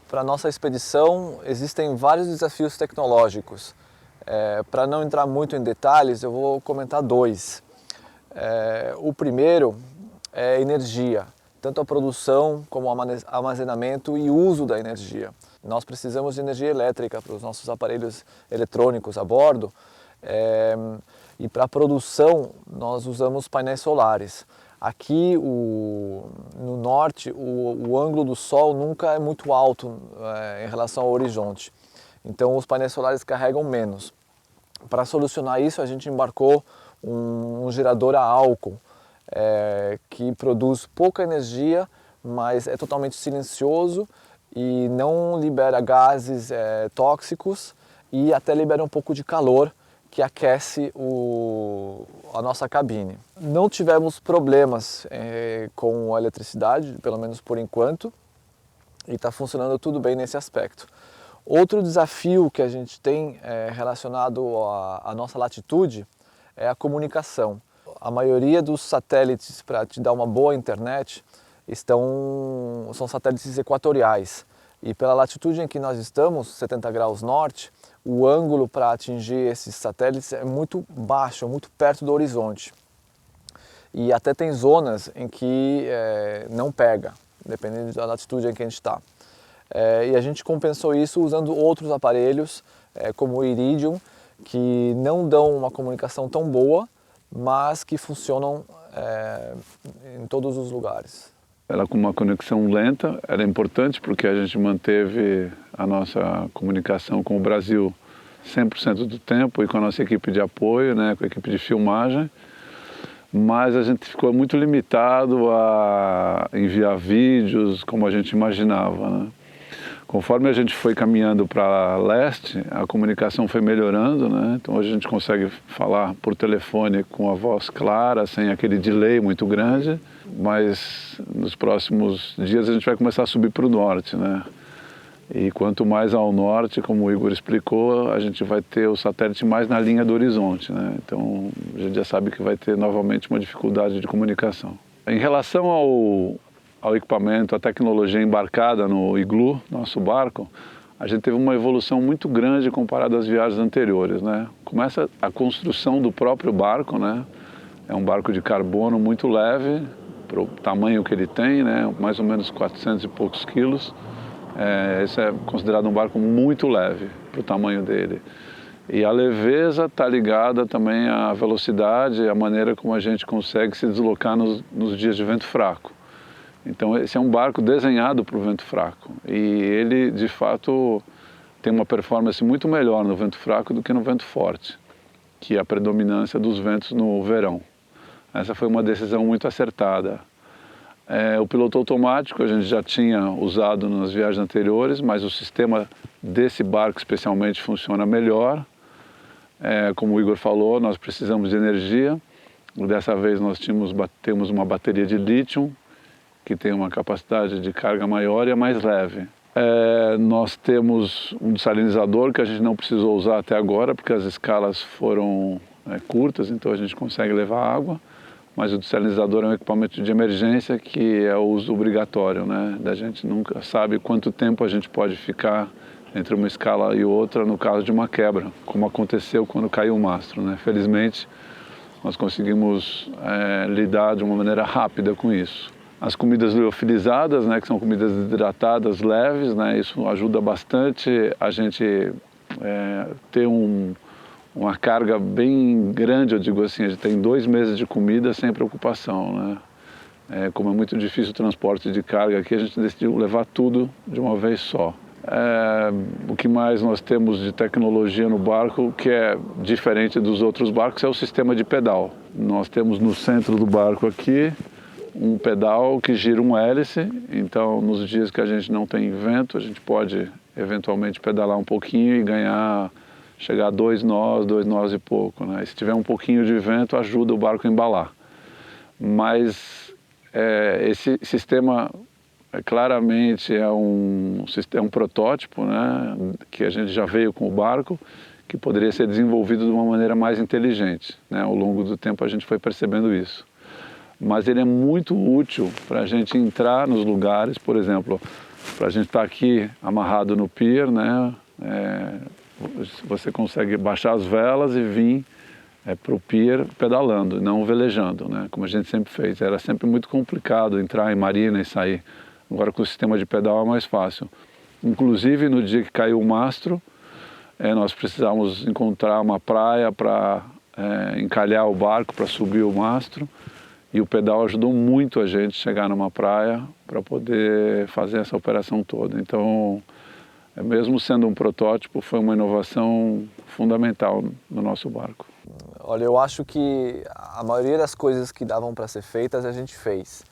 Para a nossa expedição existem vários desafios tecnológicos. Para não entrar muito em detalhes, eu vou comentar dois. O primeiro é energia, tanto a produção como o armazenamento e uso da energia. Nós precisamos de energia elétrica para os nossos aparelhos eletrônicos a bordo, e para a produção nós usamos painéis solares. Aqui no norte o ângulo do sol nunca é muito alto em relação ao horizonte, então os painéis solares carregam menos. Para solucionar isso a gente embarcou um gerador a álcool que produz pouca energia, mas é totalmente silencioso e não libera gases tóxicos e até libera um pouco de calor que aquece a nossa cabine. Não tivemos problemas com a eletricidade, pelo menos por enquanto, e está funcionando tudo bem nesse aspecto. Outro desafio que a gente tem relacionado à nossa latitude é a comunicação. A maioria dos satélites para te dar uma boa internet são satélites equatoriais. E pela latitude em que nós estamos, 70 graus norte, o ângulo para atingir esses satélites é muito baixo, muito perto do horizonte. E até tem zonas em que não pega, dependendo da latitude em que a gente está. E a gente compensou isso usando outros aparelhos, como o Iridium, que não dão uma comunicação tão boa, mas que funcionam em todos os lugares. Ela com uma conexão lenta era importante porque a gente manteve a nossa comunicação com o Brasil 100% do tempo e com a nossa equipe de apoio, né, com a equipe de filmagem, mas a gente ficou muito limitado a enviar vídeos como a gente imaginava, né? Conforme a gente foi caminhando para leste, a comunicação foi melhorando, né? Então hoje a gente consegue falar por telefone com a voz clara, sem aquele delay muito grande, mas nos próximos dias a gente vai começar a subir para o norte, né? E quanto mais ao norte, como o Igor explicou, a gente vai ter o satélite mais na linha do horizonte, né? Então a gente já sabe que vai ter novamente uma dificuldade de comunicação. Em relação ao equipamento, a tecnologia embarcada no Igloo, nosso barco, a gente teve uma evolução muito grande comparado às viagens anteriores, né? Começa a construção do próprio barco, né? É um barco de carbono muito leve, para o tamanho que ele tem, né? Mais ou menos 400 e poucos quilos. Esse é considerado um barco muito leve para o tamanho dele. E a leveza está ligada também à velocidade, à maneira como a gente consegue se deslocar nos dias de vento fraco. Então esse é um barco desenhado para o vento fraco e ele de fato tem uma performance muito melhor no vento fraco do que no vento forte, que é a predominância dos ventos no verão. Essa foi uma decisão muito acertada. O piloto automático a gente já tinha usado nas viagens anteriores, mas o sistema desse barco especialmente funciona melhor. Como o Igor falou, nós precisamos de energia. Dessa vez nós temos uma bateria de lítio, que tem uma capacidade de carga maior e é mais leve. Nós temos um dessalinizador que a gente não precisou usar até agora, porque as escalas foram curtas, então a gente consegue levar água. Mas o dessalinizador é um equipamento de emergência que é o uso obrigatório, né? A gente nunca sabe quanto tempo a gente pode ficar entre uma escala e outra no caso de uma quebra, como aconteceu quando caiu o mastro, né? Felizmente, nós conseguimos lidar de uma maneira rápida com isso. As comidas liofilizadas, né, que são comidas hidratadas leves, né? Isso ajuda bastante a gente ter uma carga bem grande, eu digo assim, a gente tem 2 meses de comida sem preocupação, né? Como é muito difícil o transporte de carga aqui, a gente decidiu levar tudo de uma vez só. O que mais nós temos de tecnologia no barco, que é diferente dos outros barcos, é o sistema de pedal. Nós temos no centro do barco aqui um pedal que gira um hélice, então nos dias que a gente não tem vento, a gente pode eventualmente pedalar um pouquinho e chegar a 2 nós e pouco, né? E se tiver um pouquinho de vento, ajuda o barco a embalar. Mas esse sistema claramente é um protótipo, né? Que a gente já veio com o barco, que poderia ser desenvolvido de uma maneira mais inteligente, né? Ao longo do tempo a gente foi percebendo isso. Mas ele é muito útil para a gente entrar nos lugares, por exemplo, para a gente estar aqui amarrado no pier, né? Você consegue baixar as velas e vir para o pier pedalando, não velejando, né? Como a gente sempre fez. Era sempre muito complicado entrar em marina e sair. Agora com o sistema de pedal é mais fácil. Inclusive no dia que caiu o mastro, nós precisávamos encontrar uma praia para encalhar o barco, para subir o mastro. E o pedal ajudou muito a gente a chegar numa praia para poder fazer essa operação toda. Então, mesmo sendo um protótipo, foi uma inovação fundamental no nosso barco. Olha, eu acho que a maioria das coisas que davam para ser feitas a gente fez.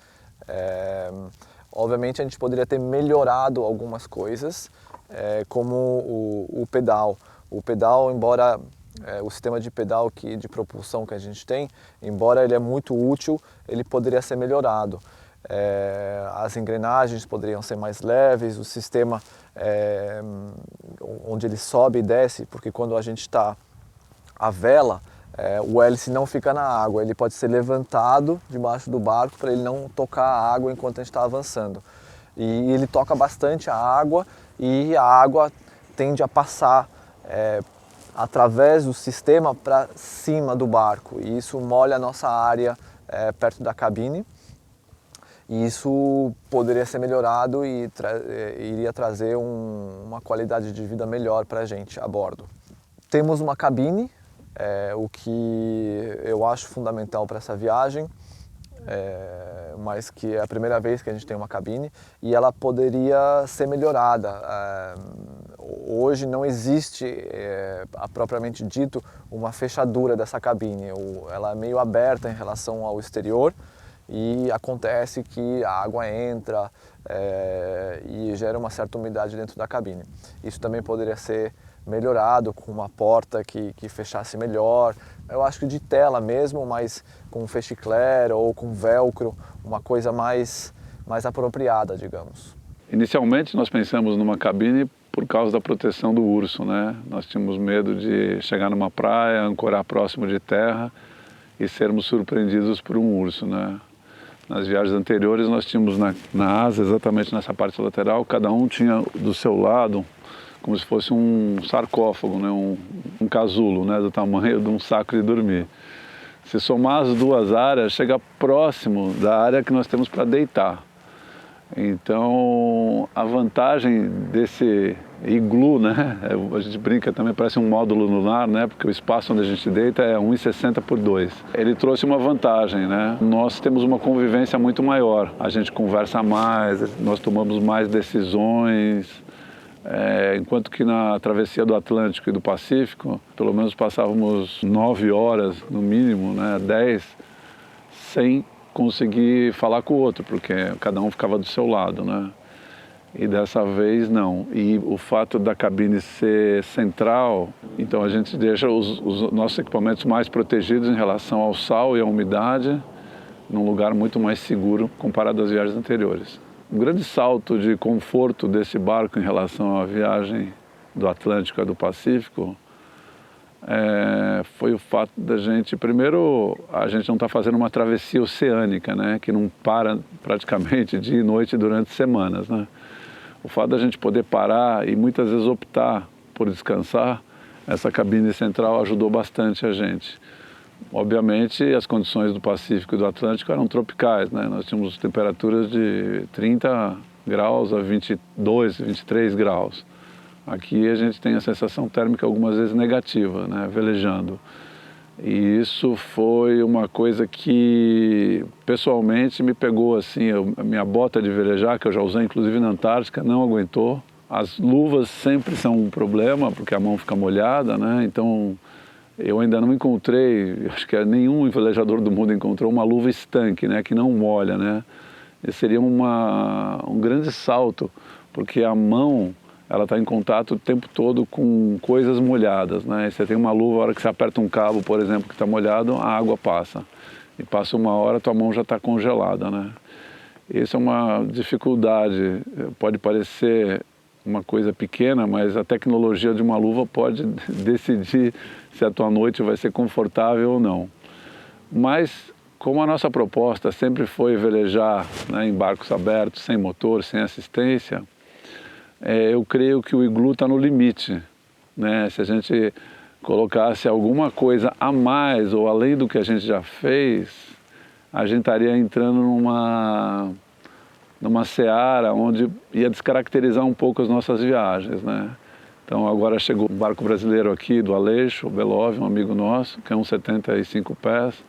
Obviamente a gente poderia ter melhorado algumas coisas, como o pedal. O pedal, embora o sistema de pedal de propulsão que a gente tem, embora ele é muito útil, ele poderia ser melhorado. As engrenagens poderiam ser mais leves, o sistema onde ele sobe e desce, porque quando a gente está a vela, o hélice não fica na água, ele pode ser levantado debaixo do barco para ele não tocar a água enquanto a gente está avançando. E ele toca bastante a água e a água tende a passar através do sistema para cima do barco, e isso molha a nossa área perto da cabine, e isso poderia ser melhorado e iria trazer uma qualidade de vida melhor para a gente a bordo. Temos uma cabine, o que eu acho fundamental para essa viagem, mas que é a primeira vez que a gente tem uma cabine, e ela poderia ser melhorada. Hoje não existe, propriamente dito, uma fechadura dessa cabine. Ela é meio aberta em relação ao exterior e acontece que a água entra e gera uma certa umidade dentro da cabine. Isso também poderia ser melhorado com uma porta que fechasse melhor. Eu acho que de tela mesmo, mas com fechiclé ou com velcro, uma coisa mais apropriada, digamos. Inicialmente nós pensamos numa cabine por causa da proteção do urso, né? Nós tínhamos medo de chegar numa praia, ancorar próximo de terra e sermos surpreendidos por um urso, né? Nas viagens anteriores nós tínhamos na asa, exatamente nessa parte lateral, cada um tinha do seu lado como se fosse um sarcófago, né? um casulo, né? Do tamanho de um saco de dormir. Se somar as duas áreas, chega próximo da área que nós temos para deitar. Então, a vantagem desse iglu, né? A gente brinca também, parece um módulo lunar, né? Porque o espaço onde a gente deita é 1,60 por 2. Ele trouxe uma vantagem, né? Nós temos uma convivência muito maior. A gente conversa mais, nós tomamos mais decisões. Enquanto que na travessia do Atlântico e do Pacífico, pelo menos passávamos 9 horas, no mínimo, né? 10, sem conseguir falar com o outro, porque cada um ficava do seu lado, né? E dessa vez não. E o fato da cabine ser central, então a gente deixa os nossos equipamentos mais protegidos em relação ao sal e à umidade, num lugar muito mais seguro comparado às viagens anteriores. O grande salto de conforto desse barco em relação à viagem do Atlântico e do Pacífico foi o fato da gente, primeiro, a gente não está fazendo uma travessia oceânica, né, que não para praticamente dia e noite durante semanas, né. O fato da gente poder parar e muitas vezes optar por descansar, essa cabine central ajudou bastante a gente. Obviamente, as condições do Pacífico e do Atlântico eram tropicais, né, nós tínhamos temperaturas de 30 graus a 22, 23 graus. Aqui a gente tem a sensação térmica algumas vezes negativa, né, velejando. E isso foi uma coisa que pessoalmente me pegou assim, a minha bota de velejar, que eu já usei inclusive na Antártica, não aguentou. As luvas sempre são um problema, porque a mão fica molhada, né, então eu ainda não encontrei, acho que nenhum velejador do mundo encontrou uma luva estanque, né, que não molha, né. Esse seria um grande salto, porque a mão ela está em contato o tempo todo com coisas molhadas, né? Você tem uma luva, a hora que você aperta um cabo, por exemplo, que está molhado, a água passa. E passa uma hora, tua mão já está congelada, né? Isso é uma dificuldade, pode parecer uma coisa pequena, mas a tecnologia de uma luva pode decidir se a tua noite vai ser confortável ou não. Mas, como a nossa proposta sempre foi velejar, né, em barcos abertos, sem motor, sem assistência, eu creio que o Igloo está no limite, né? Se a gente colocasse alguma coisa a mais ou além do que a gente já fez, a gente estaria entrando numa seara onde ia descaracterizar um pouco as nossas viagens, né? Então agora chegou um barco brasileiro aqui do Aleixo, o Belove, um amigo nosso, que é uns 75 pés,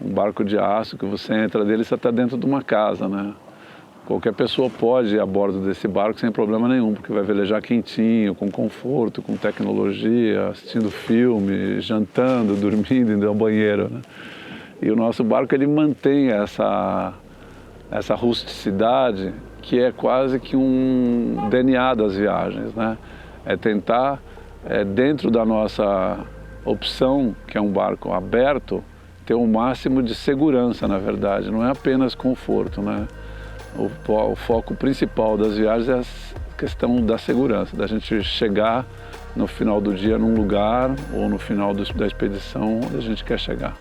um barco de aço que você entra dele e você está dentro de uma casa, né? Qualquer pessoa pode ir a bordo desse barco sem problema nenhum, porque vai velejar quentinho, com conforto, com tecnologia, assistindo filme, jantando, dormindo, indo ao banheiro, né? E o nosso barco, ele mantém essa rusticidade que é quase que um DNA das viagens, né? É tentar, dentro da nossa opção, que é um barco aberto, ter o máximo de segurança, na verdade, não é apenas conforto, né? O foco principal das viagens é a questão da segurança, da gente chegar no final do dia num lugar ou no final da expedição onde a gente quer chegar.